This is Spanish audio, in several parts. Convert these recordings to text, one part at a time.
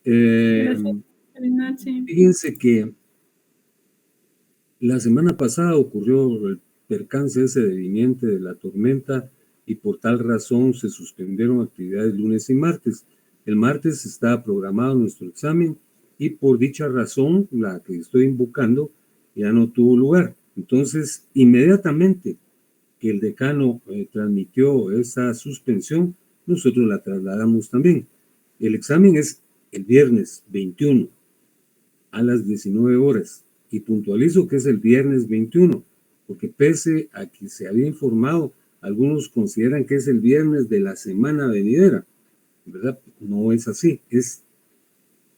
Gracias, Ignacio. Fíjense que la semana pasada ocurrió el percance ese deviniente de la tormenta y por tal razón se suspendieron actividades lunes y martes. El martes estaba programado nuestro examen y por dicha razón, la que estoy invocando, ya no tuvo lugar. Entonces, inmediatamente que el decano transmitió esa suspensión, nosotros la trasladamos también. El examen es el viernes 21 a las 19 horas y puntualizo que es el viernes 21, porque pese a que se había informado, algunos consideran que es el viernes de la semana venidera, ¿verdad? No es así, es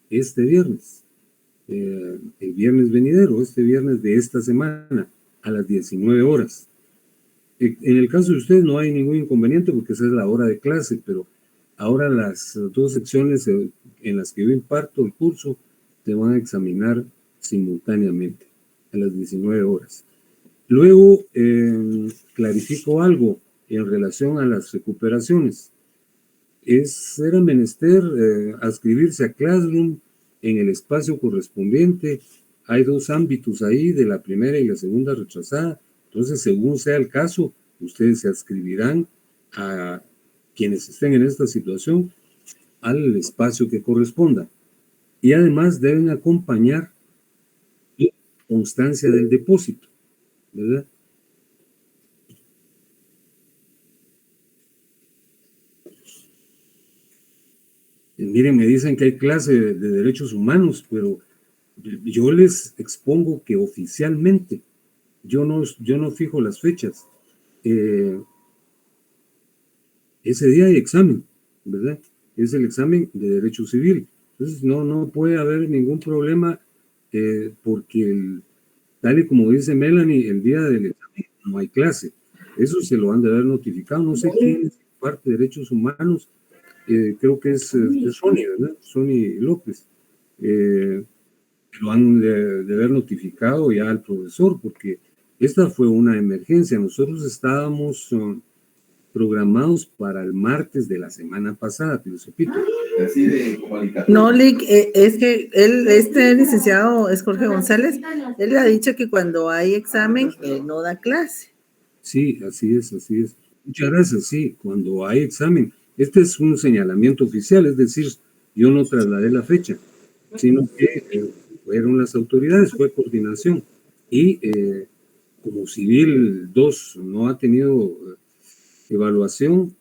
este viernes, el viernes venidero, este viernes de esta semana a las 19 horas. En el caso de ustedes no hay ningún inconveniente porque esa es la hora de clase, pero ahora las dos secciones en las que yo imparto el curso se van a examinar simultáneamente a las 19 horas. Luego, clarifico algo en relación a las recuperaciones. Era menester adscribirse a Classroom en el espacio correspondiente. Hay dos ámbitos ahí, de la primera y la segunda rechazada. Entonces, según sea el caso, ustedes se adscribirán a quienes estén en esta situación al espacio que corresponda. Y además deben acompañar la constancia del depósito, ¿verdad? Miren, me dicen que hay clase de derechos humanos, pero yo les expongo que oficialmente yo no fijo las fechas. Ese día hay examen, ¿verdad? Es el examen de derecho civil. Entonces no puede haber ningún problema porque tal y como dice Melanie, el día del examen no hay clase. Eso se lo han de haber notificado. No sé quién es parte de derechos humanos. Creo que es Sony, ¿verdad? Sony López. Lo han de haber notificado ya al profesor porque esta fue una emergencia. Nosotros estábamos programados para el martes de la semana pasada, te lo repito. No, Lick, es que este licenciado es Jorge González, él le ha dicho que cuando hay examen, él no da clase. Sí, así es. Muchas gracias, sí, cuando hay examen. Este es un señalamiento oficial, es decir, yo no trasladé la fecha, sino que fueron las autoridades, fue coordinación. Y como Civil 2 no ha tenido evaluación,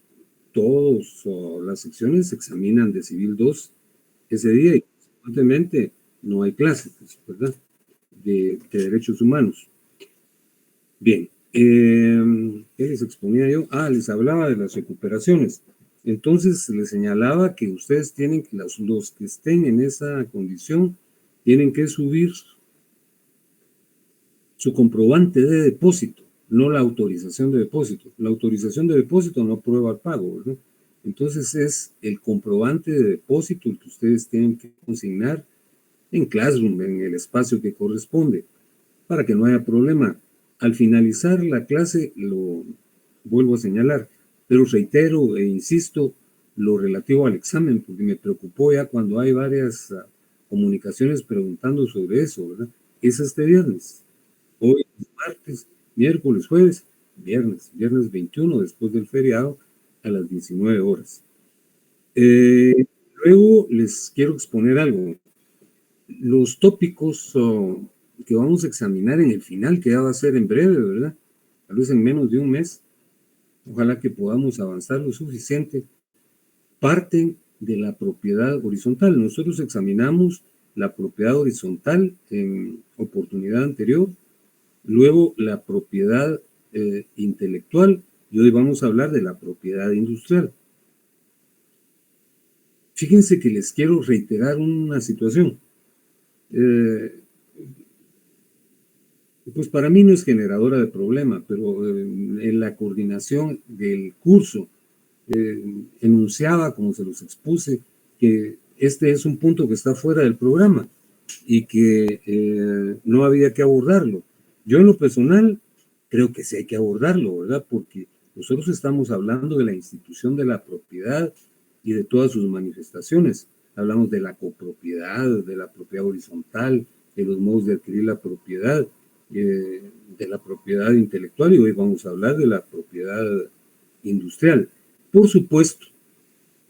todas las secciones se examinan de Civil 2 ese día y consecuentemente no hay clases, ¿verdad? De derechos humanos. Bien, ¿qué les exponía yo? Les hablaba de las recuperaciones. Entonces les señalaba que ustedes tienen que, los que estén en esa condición, tienen que subir su comprobante de depósito, no la autorización de depósito. La autorización de depósito no prueba el pago, ¿verdad? Entonces es el comprobante de depósito el que ustedes tienen que consignar en Classroom, en el espacio que corresponde, para que no haya problema. Al finalizar la clase, lo vuelvo a señalar, pero reitero e insisto lo relativo al examen, porque me preocupó ya cuando hay varias comunicaciones preguntando sobre eso, ¿verdad? Es este viernes. Hoy es martes, miércoles, jueves, viernes 21 después del feriado a las 19 horas. Luego les quiero exponer algo. Los tópicos que vamos a examinar en el final, que ya va a ser en breve, ¿verdad? Tal vez en menos de un mes, ojalá que podamos avanzar lo suficiente, parten de la propiedad horizontal. Nosotros examinamos la propiedad horizontal en oportunidad anterior, luego la propiedad intelectual, y hoy vamos a hablar de la propiedad industrial. Fíjense que les quiero reiterar una situación. Pues para mí no es generadora de problema, pero en la coordinación del curso enunciaba, como se los expuse, que este es un punto que está fuera del programa y que no había que abordarlo. Yo en lo personal creo que sí hay que abordarlo, ¿verdad? Porque nosotros estamos hablando de la institución de la propiedad y de todas sus manifestaciones. hablamos de la copropiedad, de la propiedad horizontal, de los modos de adquirir la propiedad, de la propiedad intelectual, y hoy vamos a hablar de la propiedad industrial. Por supuesto,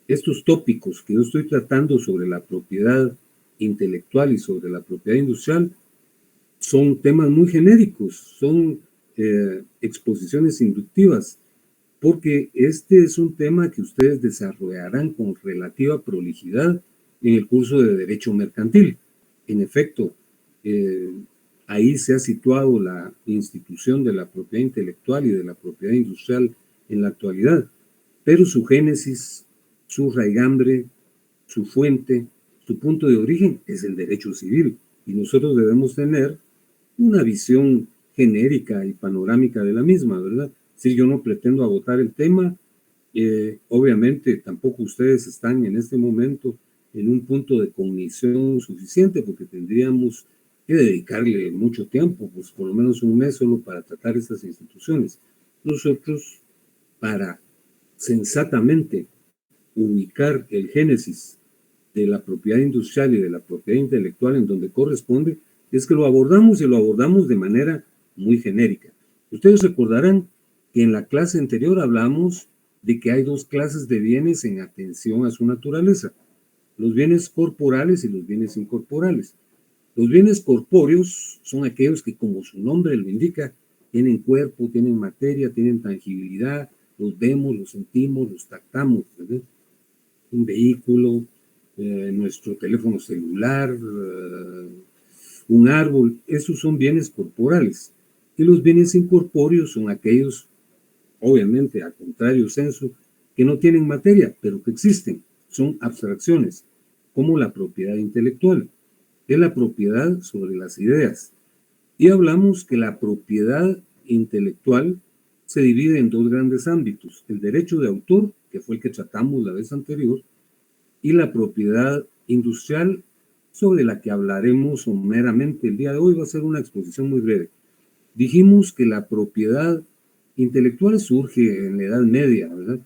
estos tópicos que yo estoy tratando sobre la propiedad intelectual y sobre la propiedad industrial son temas muy genéricos, son exposiciones inductivas, porque este es un tema que ustedes desarrollarán con relativa prolijidad en el curso de Derecho Mercantil. En efecto, ahí se ha situado la institución de la propiedad intelectual y de la propiedad industrial en la actualidad, pero su génesis, su raigambre, su fuente, su punto de origen es el derecho civil, y nosotros debemos tener una visión genérica y panorámica de la misma, ¿verdad? Si yo no pretendo agotar el tema, obviamente tampoco ustedes están en este momento en un punto de cognición suficiente, porque tendríamos que dedicarle mucho tiempo, pues por lo menos un mes solo para tratar estas instituciones. Nosotros, para sensatamente ubicar el génesis de la propiedad industrial y de la propiedad intelectual en donde corresponde, es que lo abordamos y lo abordamos de manera muy genérica. Ustedes recordarán que en la clase anterior hablamos de que hay dos clases de bienes en atención a su naturaleza: los bienes corporales y los bienes incorporales. Los bienes corpóreos son aquellos que, como su nombre lo indica, tienen cuerpo, tienen materia, tienen tangibilidad, los vemos, los sentimos, los tactamos, ¿verdad? Un vehículo, nuestro teléfono celular, un árbol, esos son bienes corporales. Y los bienes incorpóreos son aquellos, obviamente, a contrario censo, que no tienen materia, pero que existen, son abstracciones, como la propiedad intelectual. Es la propiedad sobre las ideas. Y hablamos que la propiedad intelectual se divide en dos grandes ámbitos: el derecho de autor, que fue el que tratamos la vez anterior, y la propiedad industrial, sobre la que hablaremos someramente el día de hoy. Va a ser una exposición muy breve. Dijimos que la propiedad intelectual surge en la Edad Media, ¿verdad?,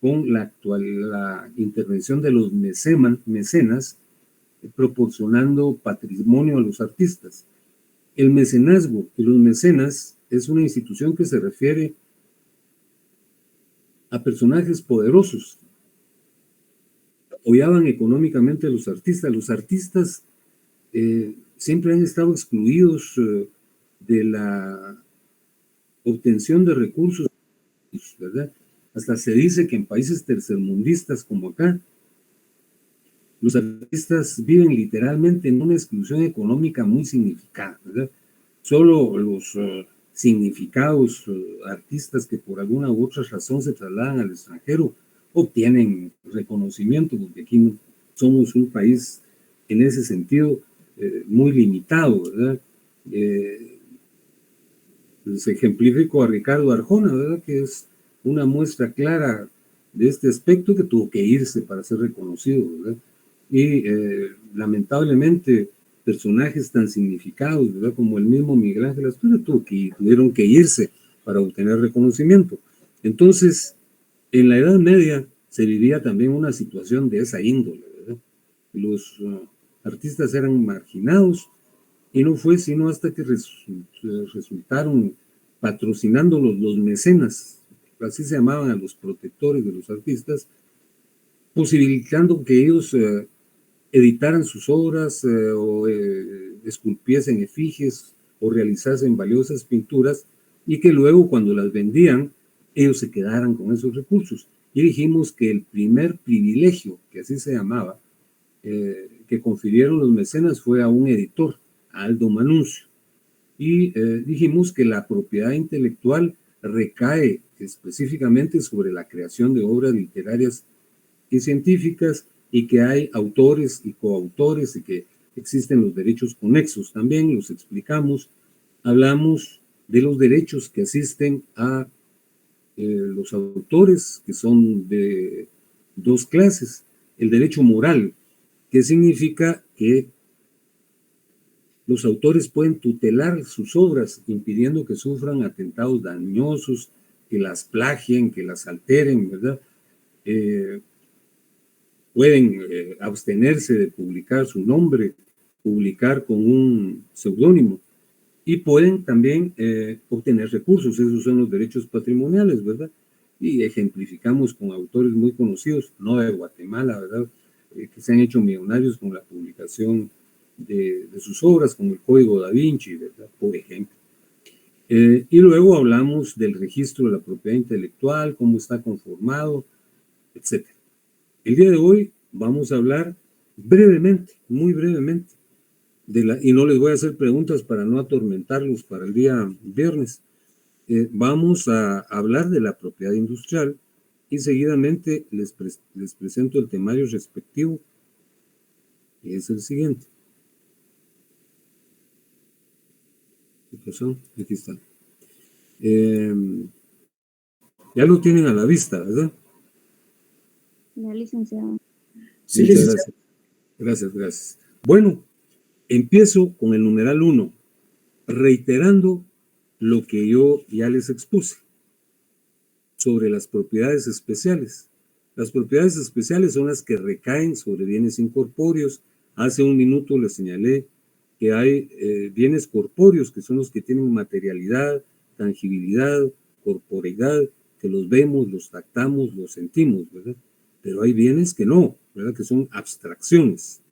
con la intervención de los mecenas, proporcionando patrimonio a los artistas. El mecenazgo y los mecenas es una institución que se refiere a personajes poderosos. Apoyaban económicamente a los artistas. Los artistas siempre han estado excluidos de la obtención de recursos, ¿verdad? Hasta se dice que en países tercermundistas como acá, los artistas viven literalmente en una exclusión económica muy significada, ¿verdad? Solo los significados artistas que por alguna u otra razón se trasladan al extranjero obtienen reconocimiento, porque aquí somos un país en ese sentido muy limitado, ¿verdad? Les ejemplifico a Ricardo Arjona, ¿verdad?, que es una muestra clara de este aspecto, que tuvo que irse para ser reconocido, ¿verdad? Y lamentablemente personajes tan significados, ¿verdad?, como el mismo Miguel Ángel Asturias tuvieron que irse para obtener reconocimiento. Entonces, en la Edad Media se vivía también una situación de esa índole, ¿verdad? Los artistas eran marginados, y no fue sino hasta que resultaron patrocinándolos los mecenas, así se llamaban a los protectores de los artistas, posibilitando que ellos editaran sus obras o esculpiesen efigies o realizasen valiosas pinturas, y que luego, cuando las vendían, ellos se quedaran con esos recursos. Y dijimos que el primer privilegio, que así se llamaba, que confirieron los mecenas fue a un editor, Aldo Manuncio. Y dijimos que la propiedad intelectual recae específicamente sobre la creación de obras literarias y científicas, y que hay autores y coautores, y que existen los derechos conexos también, los explicamos. Hablamos de los derechos que asisten a los autores, que son de dos clases: el derecho moral, que significa que los autores pueden tutelar sus obras impidiendo que sufran atentados dañosos, que las plagien, que las alteren, ¿verdad? pueden abstenerse de publicar su nombre, publicar con un seudónimo, y pueden también obtener recursos. Esos son los derechos patrimoniales, ¿verdad? Y ejemplificamos con autores muy conocidos, no de Guatemala, ¿verdad? Que se han hecho millonarios con la publicación de sus obras, como el Código Da Vinci, ¿verdad? Por ejemplo. Y luego hablamos del registro de la propiedad intelectual, cómo está conformado, etc. El día de hoy vamos a hablar brevemente, muy brevemente, y no les voy a hacer preguntas para no atormentarlos para el día viernes. Vamos a hablar de la propiedad industrial y seguidamente les presento el temario respectivo, que es el siguiente. Aquí está. Ya lo tienen a la vista, ¿verdad? Ya, licenciado. Sí, muchas gracias. Gracias. Bueno, empiezo con el numeral 1, reiterando lo que yo ya les expuse sobre las propiedades especiales. Las propiedades especiales son las que recaen sobre bienes incorpóreos. Hace un minuto les señalé que hay bienes corpóreos, que son los que tienen materialidad, tangibilidad, corporeidad, que los vemos, los tactamos, los sentimos, ¿verdad? Pero hay bienes que no, ¿verdad? Que son abstracciones,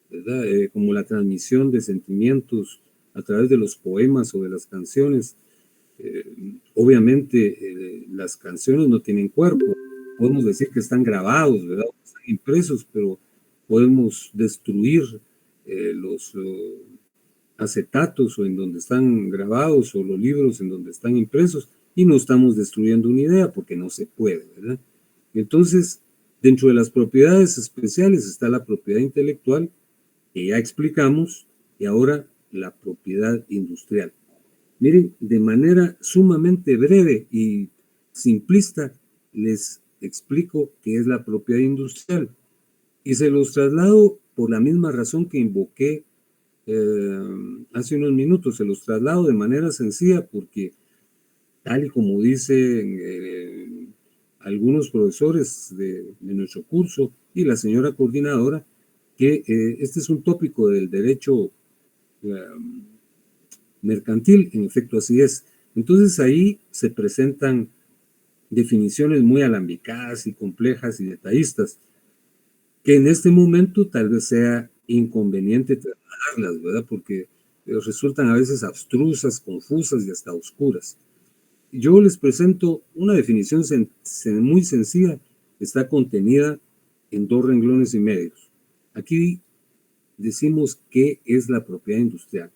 ¿verdad? Como la transmisión de sentimientos a través de los poemas o de las canciones. Obviamente las canciones no tienen cuerpo, podemos decir que están grabados, ¿verdad? Están impresos, pero podemos destruir los acetatos o en donde están grabados o los libros en donde están impresos y no estamos destruyendo una idea porque no se puede, ¿verdad? Entonces, dentro de las propiedades especiales está la propiedad intelectual, que ya explicamos, y ahora la propiedad industrial. Miren, de manera sumamente breve y simplista, les explico qué es la propiedad industrial. Y se los traslado por la misma razón que invoqué hace unos minutos. Se los traslado de manera sencilla porque, tal y como dicen algunos profesores de nuestro curso y la señora coordinadora, que este es un tópico del derecho mercantil, en efecto así es. Entonces ahí se presentan definiciones muy alambicadas y complejas y detallistas, que en este momento tal vez sea inconveniente trasladarlas, ¿verdad? Porque resultan a veces abstrusas, confusas y hasta oscuras. Yo les presento una definición muy sencilla, está contenida en 2 renglones y medios. Aquí decimos qué es la propiedad industrial.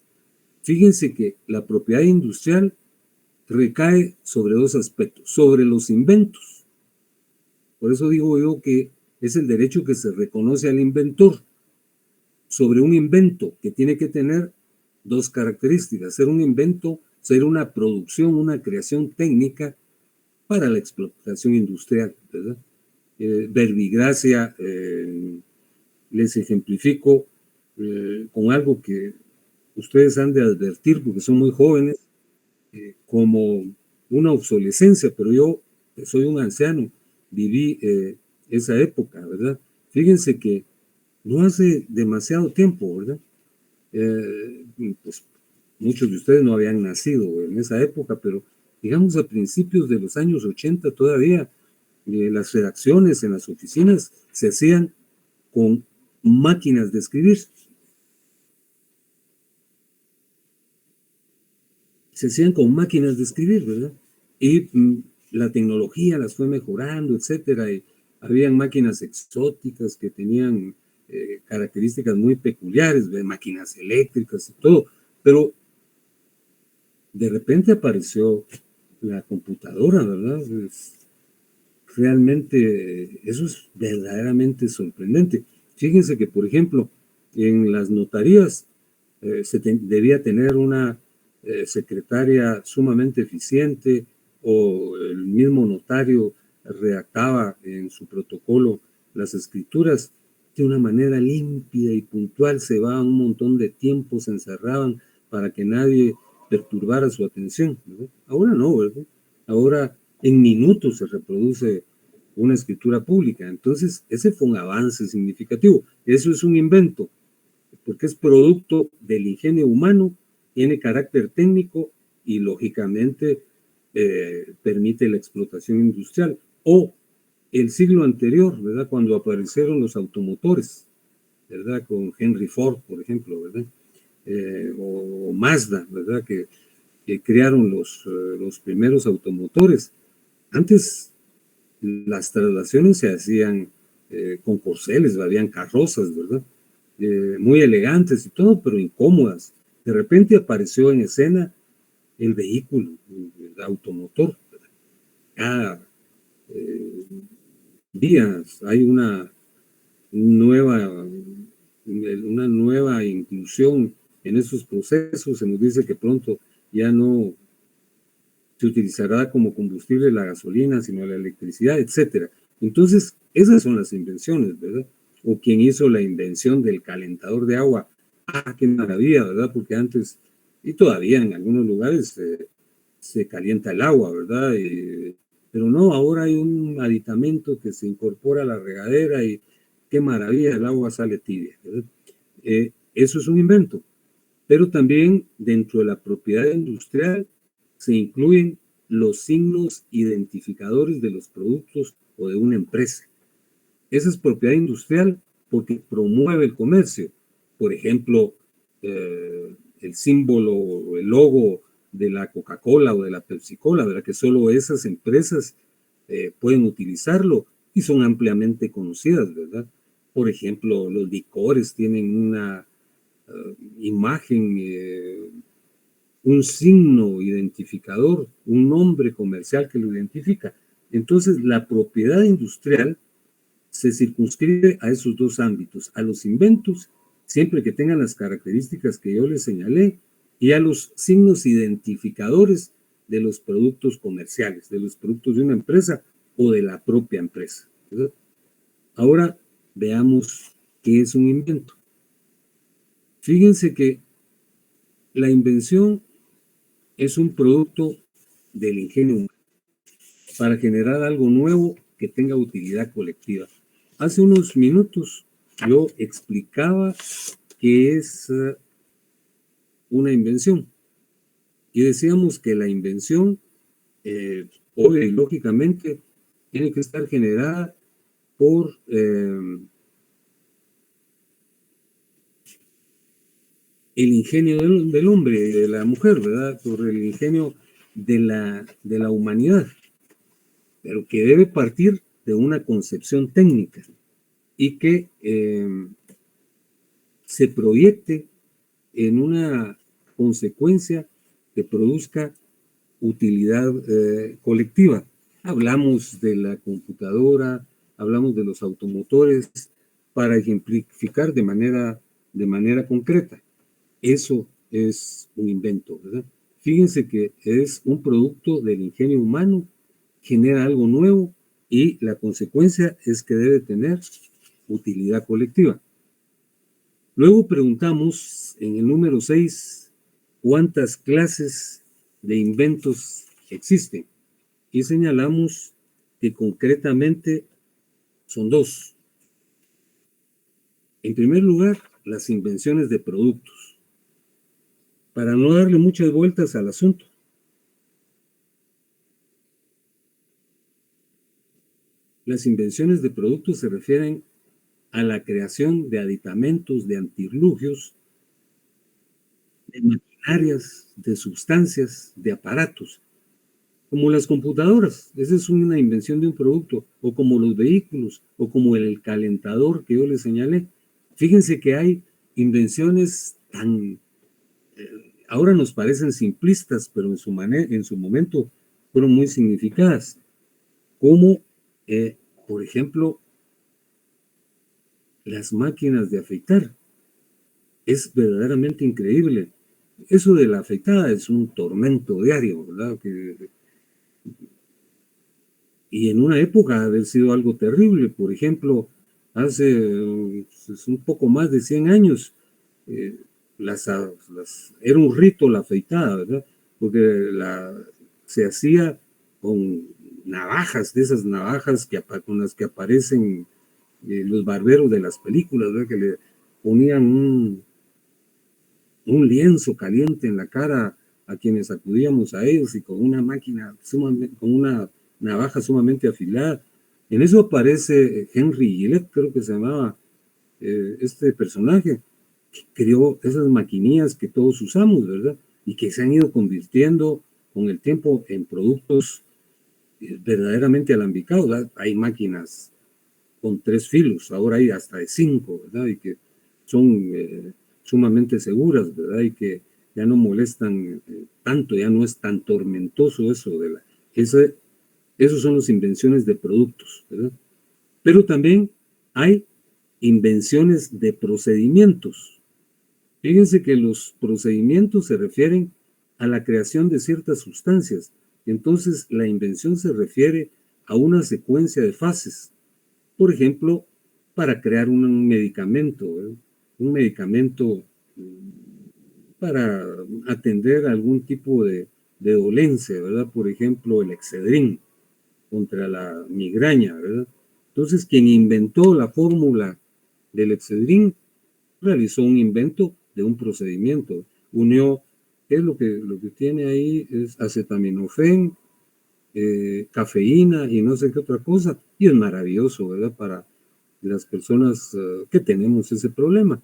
Fíjense que la propiedad industrial recae sobre 2 aspectos, sobre los inventos. Por eso digo yo que es el derecho que se reconoce al inventor sobre un invento que tiene que tener 2 características: ser un invento, ser una producción, una creación técnica para la explotación industrial, ¿verdad? Verbigracia, les ejemplifico con algo que ustedes han de advertir porque son muy jóvenes, como una obsolescencia, pero yo soy un anciano, viví esa época, ¿verdad? Fíjense que no hace demasiado tiempo, ¿verdad? Pues muchos de ustedes no habían nacido en esa época, pero digamos a principios de los años 80 todavía las redacciones en las oficinas se hacían con máquinas de escribir. Se hacían con máquinas de escribir, ¿verdad? Y la tecnología las fue mejorando, etcétera, y habían máquinas exóticas que tenían características muy peculiares, de máquinas eléctricas y todo, pero de repente apareció la computadora, ¿verdad? Realmente eso es verdaderamente sorprendente. Fíjense que, por ejemplo, en las notarías debía tener una secretaria sumamente eficiente, o el mismo notario redactaba en su protocolo las escrituras de una manera límpida y puntual, se llevaban un montón de tiempo, se encerraban para que nadie perturbara su atención, ¿verdad? Ahora no, ¿verdad? Ahora en minutos se reproduce una escritura pública. Entonces, ese fue un avance significativo. Eso es un invento, porque es producto del ingenio humano, tiene carácter técnico y lógicamente permite la explotación industrial. O el siglo anterior, ¿verdad? Cuando aparecieron los automotores, ¿verdad? Con Henry Ford, por ejemplo, ¿verdad? O Mazda, ¿verdad? Que crearon los primeros automotores. Antes las traslaciones se hacían con corceles, habían carrozas, ¿verdad? Muy elegantes y todo, pero incómodas. De repente apareció en escena el vehículo, el automotor. Cada días hay una nueva inclusión en esos procesos. Se nos dice que pronto ya no se utilizará como combustible la gasolina, sino la electricidad, etcétera. Entonces, esas son las invenciones, ¿verdad? O quien hizo la invención del calentador de agua. ¡Ah, qué maravilla!, ¿verdad? Porque antes, y todavía en algunos lugares, se calienta el agua, ¿verdad? Pero no, ahora hay un aditamento que se incorpora a la regadera y qué maravilla, el agua sale tibia, ¿verdad? Eso es un invento. Pero también dentro de la propiedad industrial se incluyen los signos identificadores de los productos o de una empresa. Esa es propiedad industrial porque promueve el comercio. Por ejemplo, el símbolo o el logo de la Coca-Cola o de la Pepsi-Cola, ¿verdad? Que solo esas empresas pueden utilizarlo y son ampliamente conocidas, ¿verdad? Por ejemplo, los licores tienen una imagen, un signo identificador, un nombre comercial que lo identifica. Entonces, la propiedad industrial se circunscribe a esos dos ámbitos, a los inventos, siempre que tengan las características que yo les señalé, y a los signos identificadores de los productos comerciales, de los productos de una empresa o de la propia empresa, ¿verdad? Ahora veamos qué es un invento. Fíjense que la invención es un producto del ingenio humano para generar algo nuevo que tenga utilidad colectiva. Hace unos minutos yo explicaba qué es una invención y decíamos que la invención, obvio y lógicamente, tiene que estar generada por el ingenio del hombre, de la mujer, ¿verdad? Por el ingenio de la humanidad, pero que debe partir de una concepción técnica y que se proyecte en una consecuencia que produzca utilidad colectiva. Hablamos de la computadora, hablamos de los automotores, para ejemplificar de manera concreta. Eso es un invento, ¿verdad? Fíjense que es un producto del ingenio humano, genera algo nuevo y la consecuencia es que debe tener utilidad colectiva. Luego preguntamos en el número 6, ¿cuántas clases de inventos existen? Y señalamos que concretamente son dos. En primer lugar, las invenciones de productos. Para no darle muchas vueltas al asunto, las invenciones de productos se refieren a la creación de aditamentos, de artilugios, de maquinarias, de sustancias, de aparatos, como las computadoras. Esa es una invención de un producto, o como los vehículos, o como el calentador que yo les señalé. Fíjense que hay invenciones tan... ahora nos parecen simplistas, pero en su momento fueron muy significadas, como, por ejemplo, las máquinas de afeitar. Es verdaderamente increíble. Eso de la afeitada es un tormento diario, ¿verdad? Y en una época ha haber sido algo terrible. Por ejemplo, hace un poco más de 100 años, era un rito la afeitada, ¿verdad? Porque se hacía con navajas, de esas navajas con las que aparecen los barberos de las películas, ¿verdad? Que le ponían un lienzo caliente en la cara a quienes acudíamos a ellos y con una máquina, con una navaja sumamente afilada. En eso aparece Henry Gillette, creo que se llamaba este personaje, que creó esas maquinillas que todos usamos, ¿verdad? Y que se han ido convirtiendo con el tiempo en productos verdaderamente alambicados, ¿verdad? Hay máquinas con 3 filos, ahora hay hasta de 5, ¿verdad? Y que son sumamente seguras, ¿verdad? Y que ya no molestan tanto, ya no es tan tormentoso eso esos son las invenciones de productos, ¿verdad? Pero también hay invenciones de procedimientos. Fíjense que los procedimientos se refieren a la creación de ciertas sustancias. Entonces, la invención se refiere a una secuencia de fases. Por ejemplo, para crear un medicamento, ¿verdad? Un medicamento para atender algún tipo de dolencia, ¿verdad? Por ejemplo, el Excedrin contra la migraña, ¿verdad? Entonces, quien inventó la fórmula del Excedrin realizó un invento de un procedimiento. Unió, ¿qué es lo que tiene ahí? Es acetaminofén, cafeína y no sé qué otra cosa. Y es maravilloso, ¿verdad? Para las personas que tenemos ese problema.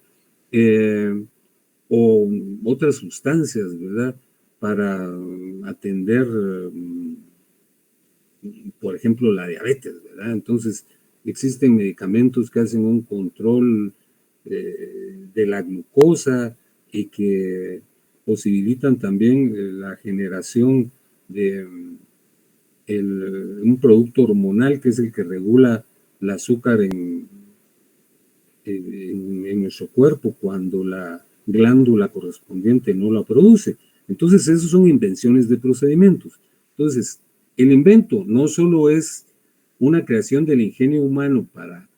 O otras sustancias, ¿verdad? Para atender, por ejemplo, la diabetes, ¿verdad? Entonces, existen medicamentos que hacen un control de la glucosa y que posibilitan también la generación de un producto hormonal que es el que regula el azúcar en nuestro cuerpo cuando la glándula correspondiente no la produce. Entonces, esas son invenciones de procedimientos. Entonces, el invento no solo es una creación del ingenio humano para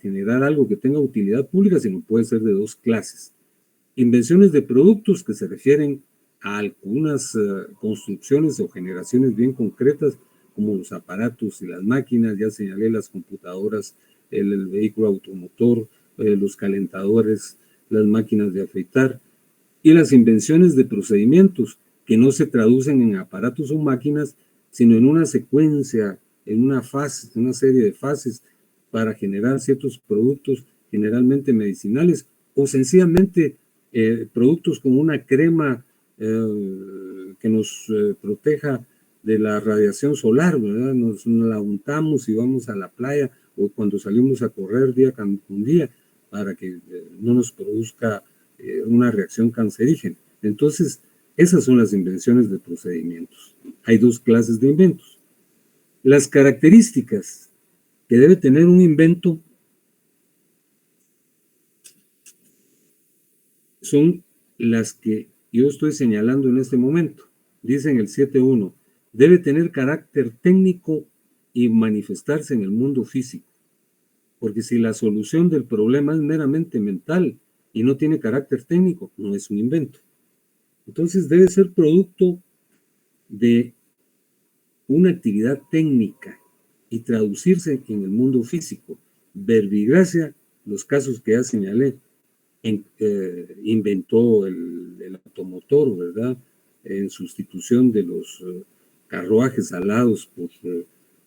generar algo que tenga utilidad pública, sino puede ser de 2 clases. Invenciones de productos que se refieren a algunas construcciones o generaciones bien concretas, como los aparatos y las máquinas, ya señalé las computadoras, el vehículo automotor, los calentadores, las máquinas de afeitar, y las invenciones de procedimientos que no se traducen en aparatos o máquinas, sino en una secuencia, en una serie de fases para generar ciertos productos, generalmente medicinales, o sencillamente productos como una crema que nos proteja de la radiación solar, ¿verdad? Nos la untamos y vamos a la playa o cuando salimos a correr día con día para que no nos produzca una reacción cancerígena. Entonces, esas son las invenciones de procedimientos. Hay 2 clases de inventos. Las características que debe tener un invento son las que yo estoy señalando en este momento. Dice en el 7.1, debe tener carácter técnico y manifestarse en el mundo físico. Porque si la solución del problema es meramente mental y no tiene carácter técnico, no es un invento. Entonces debe ser producto de una actividad técnica y traducirse en el mundo físico. Verbigracia, los casos que ya señalé, inventó el automotor, ¿verdad? En sustitución de los carruajes alados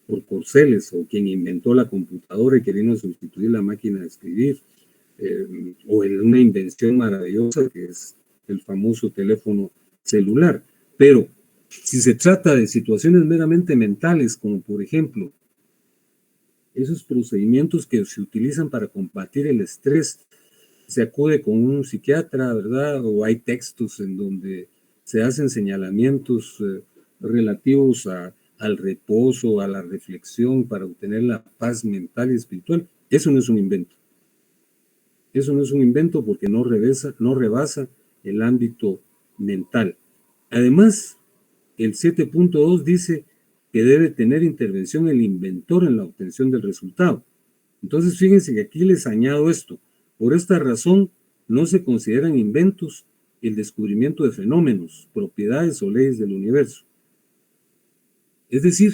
por corceles, o quien inventó la computadora y que vino a sustituir la máquina de escribir, o una invención maravillosa que es el famoso teléfono celular. Pero si se trata de situaciones meramente mentales, como por ejemplo esos procedimientos que se utilizan para combatir el estrés, se acude con un psiquiatra, ¿verdad? O hay textos en donde se hacen señalamientos relativos al reposo, a la reflexión para obtener la paz mental y espiritual. Eso no es un invento. Eso no es un invento porque no rebasa el ámbito mental. Además, el 7.2 dice que debe tener intervención el inventor en la obtención del resultado. Entonces, fíjense que aquí les añado esto. Por esta razón, no se consideran inventos el descubrimiento de fenómenos, propiedades o leyes del universo. Es decir,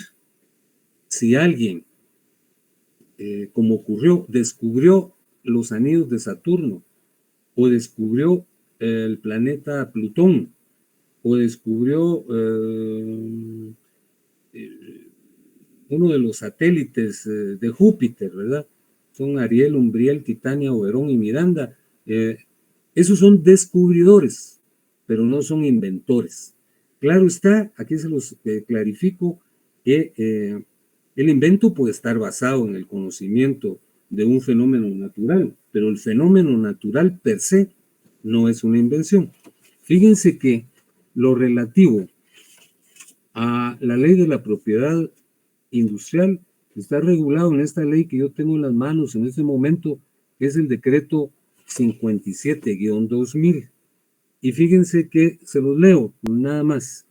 si alguien, como ocurrió, descubrió los anillos de Saturno, o descubrió el planeta Plutón, o descubrió uno de los satélites de Júpiter, ¿verdad? Son Ariel, Umbriel, Titania, Oberón y Miranda. Esos son descubridores, pero no son inventores. Claro está, aquí se los clarifico, que el invento puede estar basado en el conocimiento de un fenómeno natural, pero el fenómeno natural per se no es una invención. Fíjense que lo relativo a la ley de la propiedad industrial está regulado en esta ley que yo tengo en las manos en este momento, que es el decreto 57-2000. Y fíjense que se los leo nada más.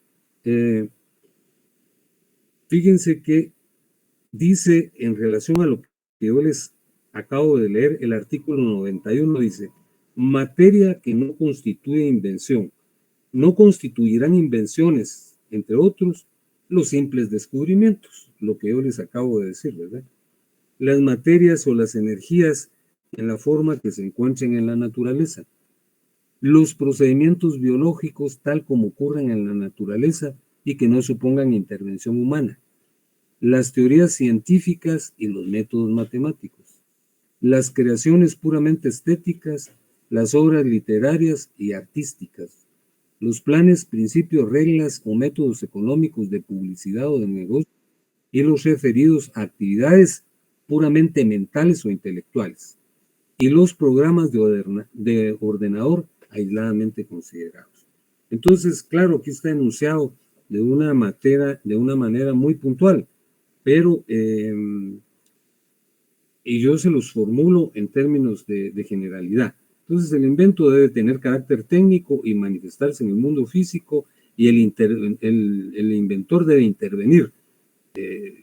Fíjense que dice, en relación a lo que yo les acabo de leer, el artículo 91 dice: materia que no constituye invención. No constituirán invenciones, entre otros, los simples descubrimientos, lo que yo les acabo de decir, ¿verdad? Las materias o las energías en la forma que se encuentren en la naturaleza. Los procedimientos biológicos tal como ocurren en la naturaleza y que no supongan intervención humana. Las teorías científicas y los métodos matemáticos. Las creaciones puramente estéticas, las obras literarias y artísticas. Los planes, principios, reglas o métodos económicos de publicidad o de negocio y los referidos a actividades puramente mentales o intelectuales y los programas de ordenador aisladamente considerados. Entonces, claro, aquí está enunciado de una manera muy puntual, pero y yo se los formulo en términos de generalidad. Entonces, el invento debe tener carácter técnico y manifestarse en el mundo físico, y el inventor debe intervenir.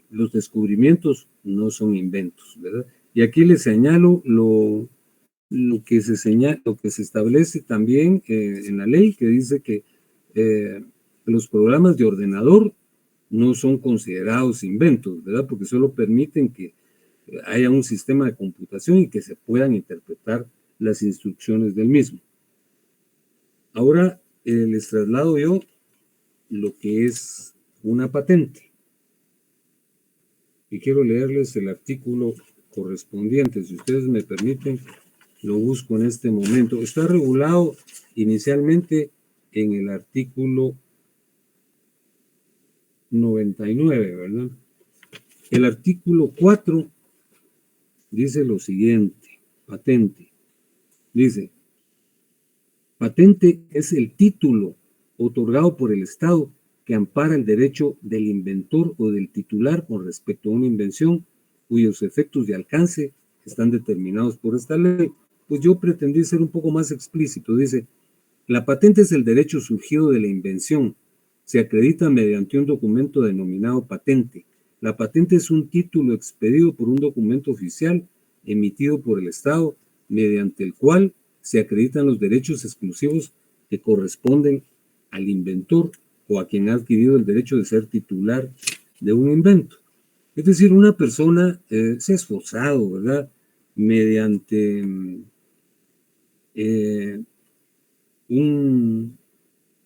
Los descubrimientos no son inventos, ¿verdad? Y aquí les señalo lo que se establece también en la ley, que dice que los programas de ordenador no son considerados inventos, ¿verdad? Porque solo permiten que haya un sistema de computación y que se puedan interpretar las instrucciones del mismo. Ahora les traslado yo lo que es una patente. Y quiero leerles el artículo correspondiente. Si ustedes me permiten, lo busco en este momento. Está regulado inicialmente en el artículo 99, ¿verdad? El artículo 4 dice lo siguiente: patente. Dice: patente es el título otorgado por el Estado que ampara el derecho del inventor o del titular con respecto a una invención cuyos efectos de alcance están determinados por esta ley. Pues yo pretendí ser un poco más explícito. Dice: la patente es el derecho surgido de la invención. Se acredita mediante un documento denominado patente. La patente es un título expedido por un documento oficial emitido por el Estado, mediante el cual se acreditan los derechos exclusivos que corresponden al inventor o a quien ha adquirido el derecho de ser titular de un invento. Es decir, una persona se ha esforzado, ¿verdad?, mediante un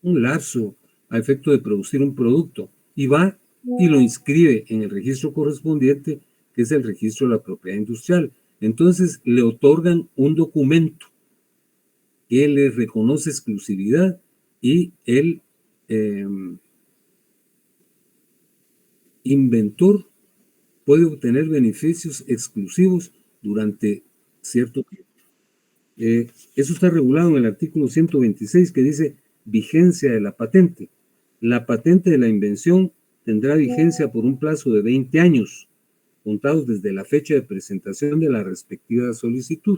lapso a efecto de producir un producto, y va y lo inscribe en el registro correspondiente, que es el registro de la propiedad industrial. Entonces le otorgan un documento que le reconoce exclusividad, y el inventor puede obtener beneficios exclusivos durante cierto tiempo. Eso está regulado en el artículo 126, que dice vigencia de la patente. La patente de la invención tendrá vigencia por un plazo de 20 años, contados desde la fecha de presentación de la respectiva solicitud.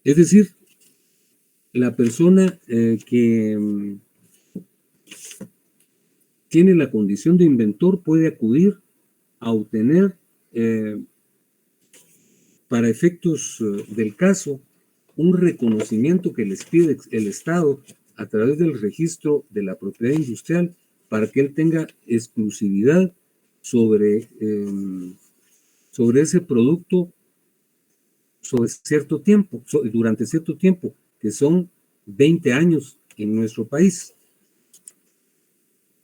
Es decir, la persona que tiene la condición de inventor puede acudir a obtener, para efectos del caso, un reconocimiento que les pide el Estado a través del registro de la propiedad industrial para que él tenga exclusividad sobre ese producto sobre cierto tiempo, durante cierto tiempo, que son 20 años en nuestro país.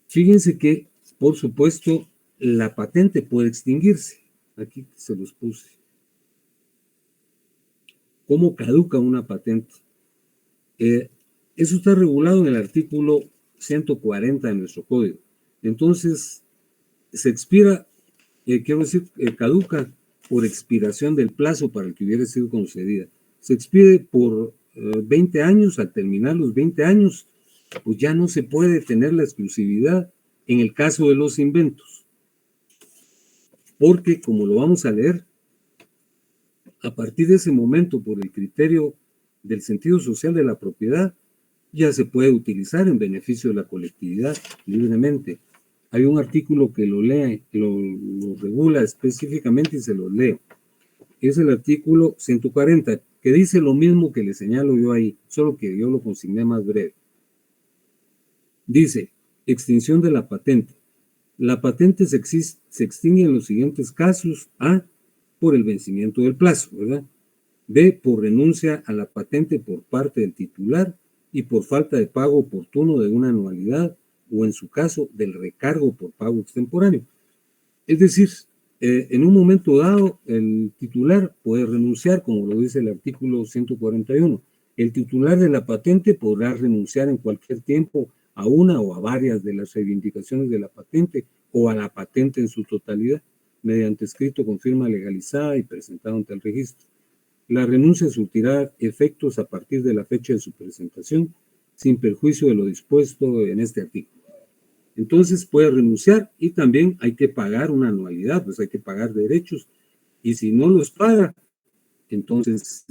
Fíjense que, por supuesto, la patente puede extinguirse. Aquí se los puse. ¿Cómo caduca una patente? Eso está regulado en el artículo 140 de nuestro código. Entonces, se expira, caduca por expiración del plazo para el que hubiera sido concedida. Se expide por 20 años, al terminar los 20 años, pues ya no se puede tener la exclusividad en el caso de los inventos. Porque, como lo vamos a leer, a partir de ese momento, por el criterio del sentido social de la propiedad, ya se puede utilizar en beneficio de la colectividad libremente. Hay un artículo que lo regula específicamente y se lo leo. Es el artículo 140, que dice lo mismo que le señalo yo ahí, solo que yo lo consigné más breve. Dice, extinción de la patente. La patente se extingue en los siguientes casos. A, por el vencimiento del plazo, ¿verdad? B, por renuncia a la patente por parte del titular y por falta de pago oportuno de una anualidad o, en su caso, del recargo por pago extemporáneo. Es decir, en un momento dado, el titular puede renunciar, como lo dice el artículo 141. El titular de la patente podrá renunciar en cualquier tiempo a una o a varias de las reivindicaciones de la patente o a la patente en su totalidad, mediante escrito con firma legalizada y presentado ante el registro. La renuncia surtirá efectos a partir de la fecha de su presentación, sin perjuicio de lo dispuesto en este artículo. Entonces puede renunciar y también hay que pagar una anualidad, pues hay que pagar derechos, y si no los paga, entonces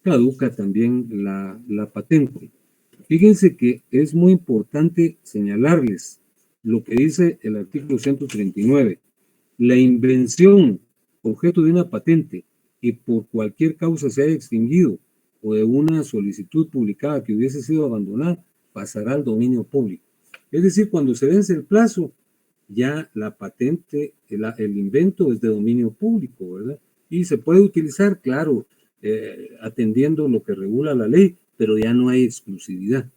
caduca también la patente. Fíjense que es muy importante señalarles lo que dice el artículo 139. La invención objeto de una patente y por cualquier causa se haya extinguido o de una solicitud publicada que hubiese sido abandonada, pasará al dominio público. Es decir, cuando se vence el plazo, ya la patente, el invento es de dominio público, ¿verdad? Y se puede utilizar, claro, atendiendo lo que regula la ley, pero ya no hay exclusividad,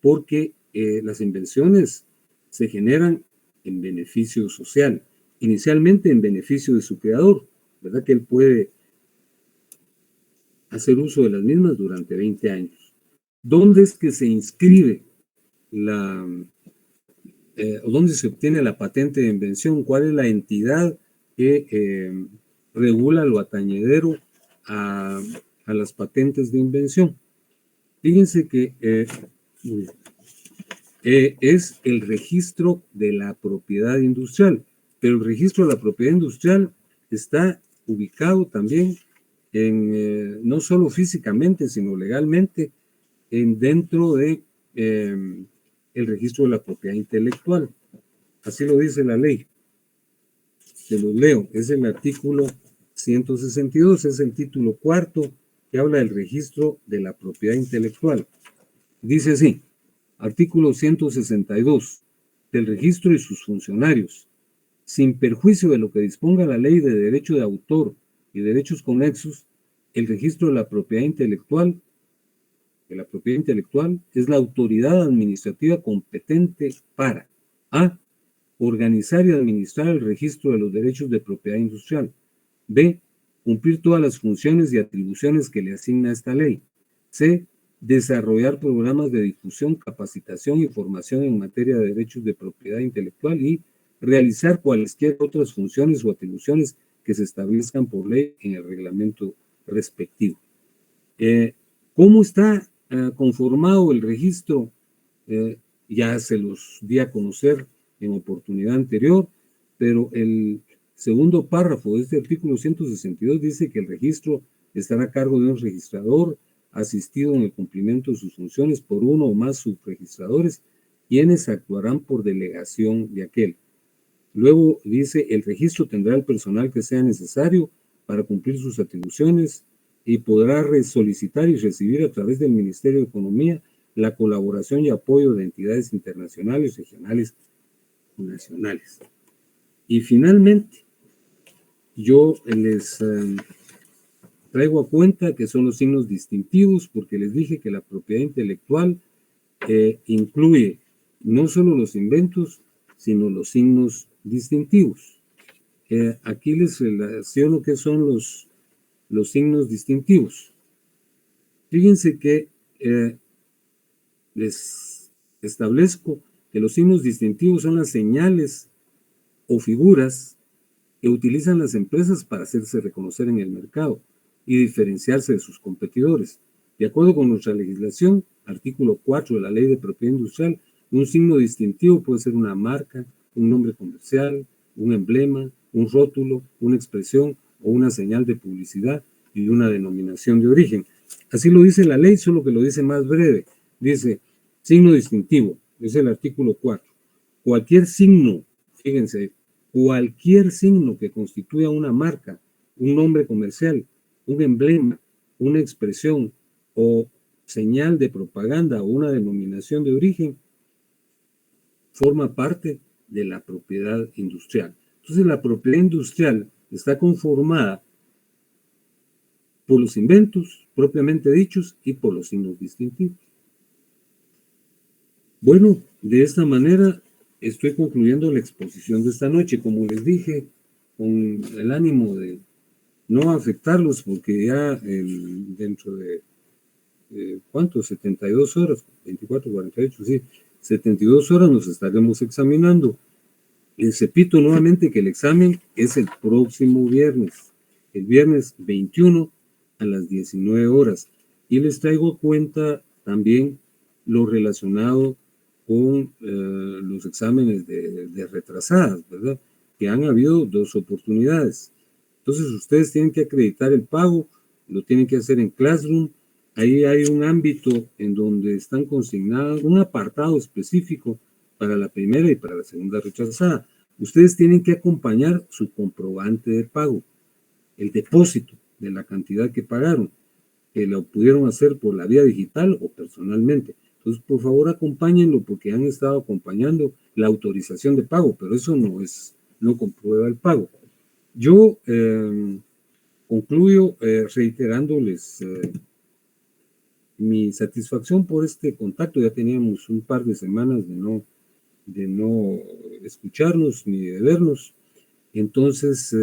porque las invenciones se generan en beneficio social, inicialmente en beneficio de su creador, ¿verdad? Que él puede hacer uso de las mismas durante 20 años. ¿Dónde es que se inscribe o dónde se obtiene la patente de invención? ¿Cuál es la entidad que regula lo atañedero a las patentes de invención? Fíjense que es el registro de la propiedad industrial, pero el registro de la propiedad industrial está ubicado también no solo físicamente, sino legalmente, dentro de el registro de la propiedad intelectual. Así lo dice la ley. Se los leo. Es el artículo 162, es el título cuarto que habla del registro de la propiedad intelectual. Dice así, artículo 162, del registro y sus funcionarios. Sin perjuicio de lo que disponga la ley de derecho de autor y derechos conexos, el registro de la propiedad intelectual es la autoridad administrativa competente para A, organizar y administrar el registro de los derechos de propiedad industrial. B, cumplir todas las funciones y atribuciones que le asigna esta ley. C, desarrollar programas de difusión, capacitación y formación en materia de derechos de propiedad intelectual y realizar cualesquiera otras funciones o atribuciones que se establezcan por ley en el reglamento respectivo. ¿Cómo está conformado el registro? Ya se los di a conocer en oportunidad anterior, pero el segundo párrafo de este artículo 162 dice que el registro estará a cargo de un registrador asistido en el cumplimiento de sus funciones por uno o más subregistradores, quienes actuarán por delegación de aquel. Luego dice, el registro tendrá el personal que sea necesario para cumplir sus atribuciones y podrá solicitar y recibir a través del Ministerio de Economía la colaboración y apoyo de entidades internacionales, regionales o nacionales. Y finalmente, yo les traigo a cuenta que son los signos distintivos, porque les dije que la propiedad intelectual incluye no solo los inventos, sino los signos distintivos. Aquí les relaciono qué son los signos distintivos. Fíjense que les establezco que los signos distintivos son las señales o figuras que utilizan las empresas para hacerse reconocer en el mercado y diferenciarse de sus competidores. De acuerdo con nuestra legislación, artículo 4 de la Ley de Propiedad Industrial, un signo distintivo puede ser una marca, un nombre comercial, un emblema, un rótulo, una expresión o una señal de publicidad y una denominación de origen. Así lo dice la ley, solo que lo dice más breve. Dice, signo distintivo, es el artículo 4. Cualquier signo, fíjense, cualquier signo que constituya una marca, un nombre comercial, un emblema, una expresión o señal de propaganda o una denominación de origen, forma parte de la propiedad industrial. Entonces, la propiedad industrial está conformada por los inventos propiamente dichos y por los signos distintivos. Bueno, de esta manera estoy concluyendo la exposición de esta noche. Como les dije, con el ánimo de no afectarlos, porque ya dentro de, ¿cuánto? 72 horas, 24, 48, sí, 72 horas nos estaremos examinando. Les repito nuevamente que el examen es el próximo viernes, el viernes 21 a las 19 horas. Y les traigo a cuenta también lo relacionado con los exámenes de retrasadas, ¿verdad? Que han habido 2 oportunidades. Entonces ustedes tienen que acreditar el pago, lo tienen que hacer en Classroom. Ahí hay un ámbito en donde están consignados, un apartado específico para la primera y para la segunda rechazada. Ustedes tienen que acompañar su comprobante de pago, el depósito de la cantidad que pagaron, que lo pudieron hacer por la vía digital o personalmente. Entonces, por favor, acompáñenlo porque han estado acompañando la autorización de pago, pero eso no comprueba el pago. Yo concluyo reiterándoles mi satisfacción por este contacto. Ya teníamos un par de semanas de no escucharnos ni de vernos. Entonces,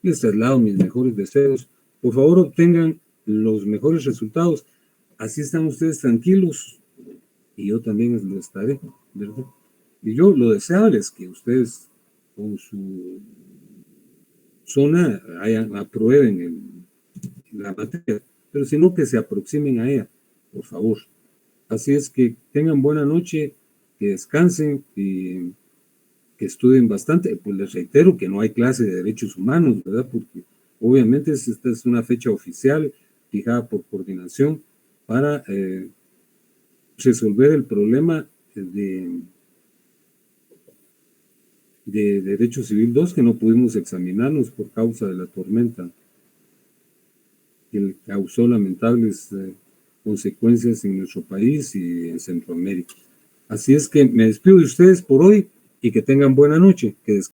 les traslado mis mejores deseos. Por favor, obtengan los mejores resultados. Así están ustedes tranquilos y yo también lo estaré, ¿verdad? Y yo lo deseable es que ustedes con su zona aprueben la materia, pero si no, que se aproximen a ella, por favor. Así es que tengan buena noche, que descansen y que estudien bastante. Pues les reitero que no hay clase de derechos humanos, ¿verdad? Porque obviamente esta es una fecha oficial fijada por coordinación para resolver el problema de Derecho Civil 2 que no pudimos examinarnos por causa de la tormenta que causó lamentables consecuencias en nuestro país y en Centroamérica. Así es que me despido de ustedes por hoy y que tengan buena noche. Que